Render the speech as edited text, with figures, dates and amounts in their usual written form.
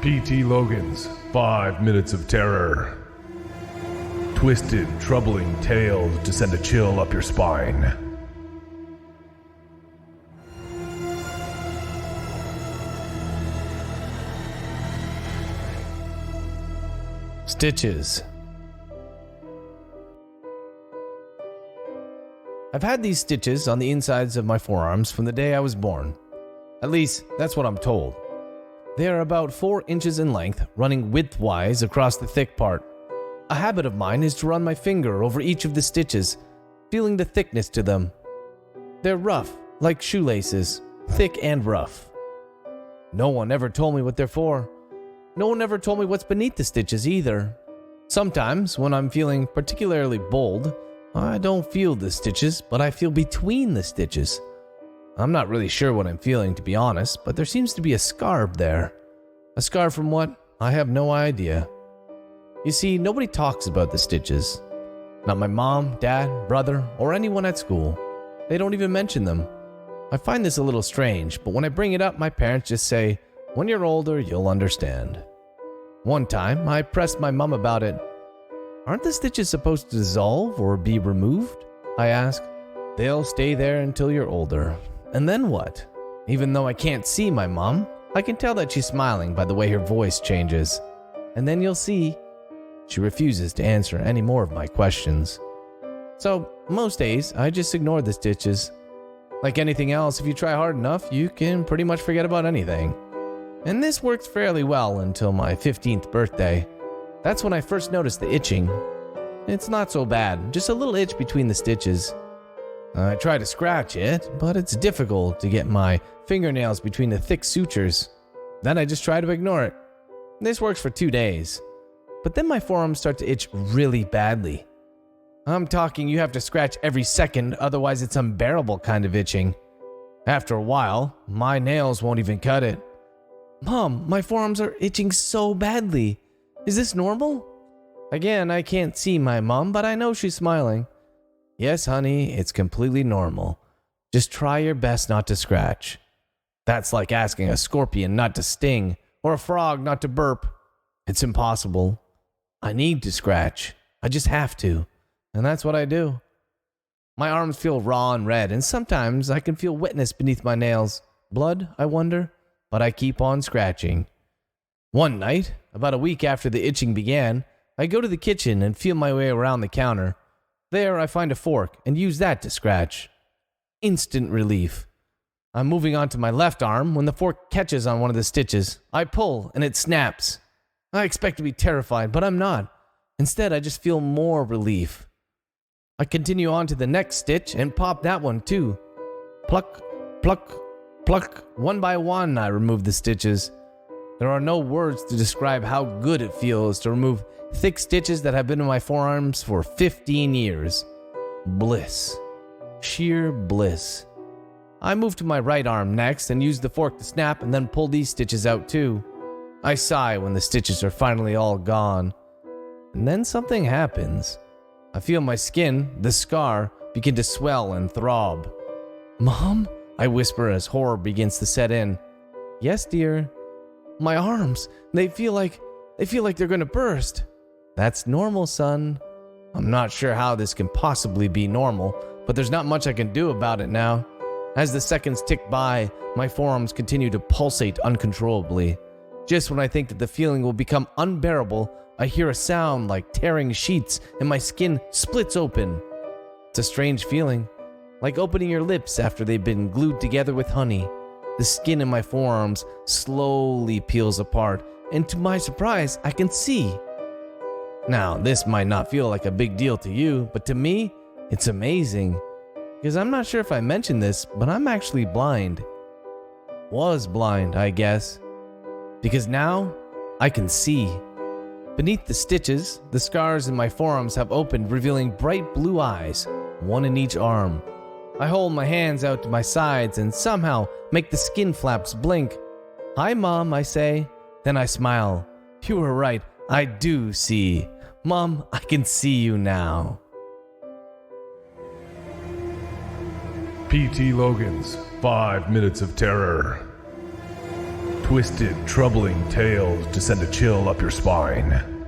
P.T. Logan's 5 Minutes of Terror. Twisted, troubling tales to send a chill up your spine. Stitches. I've had these stitches on the insides of my forearms from the day I was born. At least, that's what I'm told. They are about 4 inches in length, running widthwise across the thick part. A habit of mine is to run my finger over each of the stitches, feeling the thickness to them. They're rough, like shoelaces, thick and rough. No one ever told me what they're for. No one ever told me what's beneath the stitches either. Sometimes, when I'm feeling particularly bold, I don't feel the stitches, but I feel between the stitches. I'm not really sure what I'm feeling, to be honest, but there seems to be a scar there. A scar from what? I have no idea. You see, nobody talks about the stitches. Not my mom, dad, brother, or anyone at school. They don't even mention them. I find this a little strange, but when I bring it up, my parents just say, "When you're older, you'll understand." One time, I pressed my mom about it. "Aren't the stitches supposed to dissolve or be removed?" I asked. "They'll stay there until you're older. And then what?" Even though I can't see my mom, I can tell that she's smiling by the way her voice changes. "And then you'll see." She refuses to answer any more of my questions. So, most days, I just ignore the stitches. Like anything else, if you try hard enough, you can pretty much forget about anything. And this worked fairly well until my 15th birthday. That's when I first noticed the itching. It's not so bad, just a little itch between the stitches. I try to scratch it, but it's difficult to get my fingernails between the thick sutures. Then I just try to ignore it. This works for 2 days. But then my forearms start to itch really badly. I'm talking you have to scratch every second, otherwise it's unbearable kind of itching. After a while, my nails won't even cut it. "Mom, my forearms are itching so badly. Is this normal?" Again, I can't see my mom, but I know she's smiling. "Yes, honey, it's completely normal. Just try your best not to scratch." That's like asking a scorpion not to sting or a frog not to burp. It's impossible. I need to scratch. I just have to. And that's what I do. My arms feel raw and red, and sometimes I can feel wetness beneath my nails. Blood, I wonder? But I keep on scratching. One night, about a week after the itching began, I go to the kitchen and feel my way around the counter. There, I find a fork and use that to scratch. Instant relief. I'm moving on to my left arm when the fork catches on one of the stitches. I pull and it snaps. I expect to be terrified, but I'm not. Instead, I just feel more relief. I continue on to the next stitch and pop that one too. Pluck, pluck, pluck. One by one, I remove the stitches. There are no words to describe how good it feels to remove thick stitches that have been in my forearms for 15 years. Bliss. Sheer bliss. I move to my right arm next and use the fork to snap and then pull these stitches out too. I sigh when the stitches are finally all gone. And then something happens. I feel my skin, the scar, begin to swell and throb. "Mom?" I whisper as horror begins to set in. "Yes, dear." "My arms, they feel like they're gonna burst." "That's normal, son." I'm not sure how this can possibly be normal, but there's not much I can do about it now. As the seconds tick by, my forearms continue to pulsate uncontrollably. Just when I think that the feeling will become unbearable, I hear a sound like tearing sheets and my skin splits open. It's a strange feeling, like opening your lips after they've been glued together with honey. The skin in my forearms slowly peels apart, and to my surprise, I can see. Now, this might not feel like a big deal to you, but to me, it's amazing. Because I'm not sure if I mentioned this, but I'm actually blind. Was blind, I guess. Because now, I can see. Beneath the stitches, the scars in my forearms have opened, revealing bright blue eyes, one in each arm. I hold my hands out to my sides and somehow make the skin flaps blink. "Hi, Mom," I say. Then I smile. "You were right, I do see. Mom, I can see you now." P.T. Logan's 5 Minutes of Terror. Twisted, troubling tales to send a chill up your spine.